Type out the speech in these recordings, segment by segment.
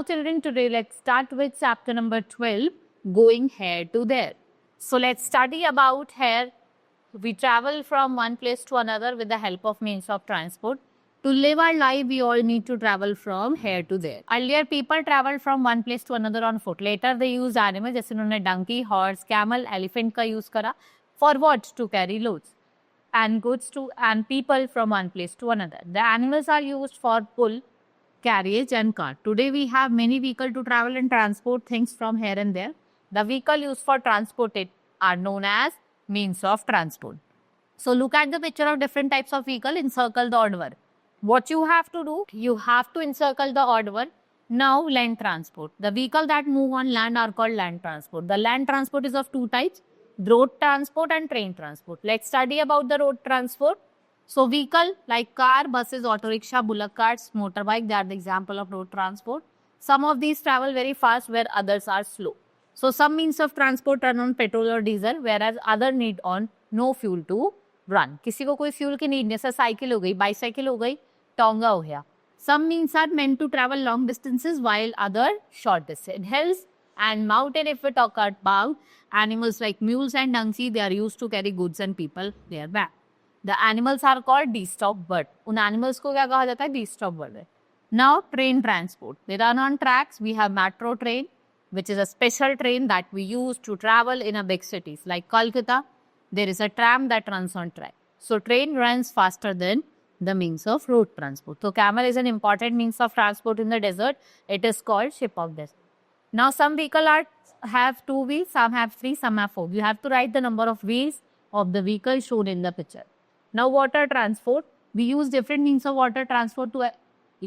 Now children, today let's start with chapter number 12, going here to there. So let's study about here. We travel from one place to another with the help of means of transport. To live our life, we all need to travel from here to there. Earlier, people traveled from one place to another on foot. Later, they used animals, जैसे उन्होंने donkey, horse, camel, elephant का use करा. For what? To carry loads and goods to and people from one place to another. The animals are used for pull, carriage and cart. Today, we have many vehicles to travel and transport things from here and there. The vehicle used for transport it are known as means of transport. So look at the picture of different types of vehicle, encircle the odd one. What you have to do, you have to encircle the odd one. Now land transport. The vehicle that move on land are called land transport. The land transport is of two types, road transport and train transport. Let's study about the road transport. So vehicle like car, buses, auto rickshaw, bullock carts, motorbike, they are the example of road transport. Some of these travel very fast where others are slow. So some means of transport run on petrol or diesel, whereas other need on no fuel to run. किसी को कोई fuel की need नहीं, जैसे cycle हो गई, bicycle हो गई, टोंगा हो गया. Some means are meant to travel long distances while other short distance. Hills and mountain, if we talk about animals like mules and donkey, they are used to carry goods and people their back. The animals are called de-stock bird. उन animals को क्या कहा जाता है? De-stock bird है. Now train transport. They run on tracks. We have metro train, which is a special train that we use to travel in a big cities like Kolkata. There is a tram that runs on track. So train runs faster than the means of road transport. So camel is an important means of transport in the desert. It is called ship of desert. Now some vehicle have 2 wheels, some have 3, some have 4. You have to write the number of wheels of the vehicle shown in the picture. Now water transport. We use different means of water transport to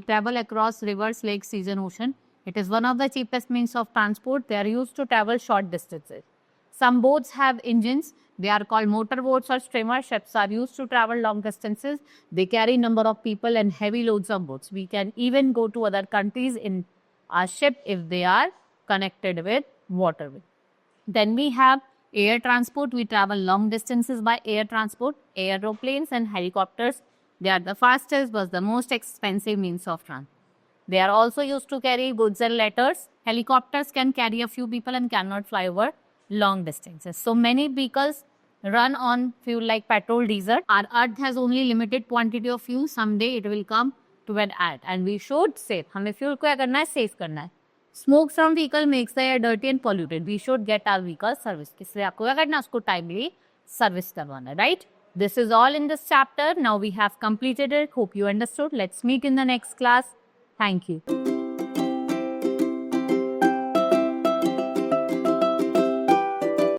travel across rivers, lakes, seas and ocean. It is one of the cheapest means of transport. They are used to travel short distances. Some boats have engines. They are called motor boats or steamer. Ships are used to travel long distances. They carry number of people and heavy loads of boats. We can even go to other countries in a ship if they are connected with waterway. Then we have air transport. We travel long distances by air transport. Aeroplanes and helicopters. They are the fastest but the most expensive means of transport. They are also used to carry goods and letters. Helicopters can carry a few people and cannot fly over long distances. So many vehicles run on fuel like petrol, diesel. Our earth has only limited quantity of fuel. Someday it will come to an end and we should save. हमें fuel को क्या करना है? Save करना है. Smoke from vehicle makes the air dirty and polluted. We should get our vehicle service. इसलिए आपको क्या करना है? उसको timely service करवाना है, right? This is all in this chapter. Now we have completed it. Hope you understood. Let's meet in the next class. Thank you.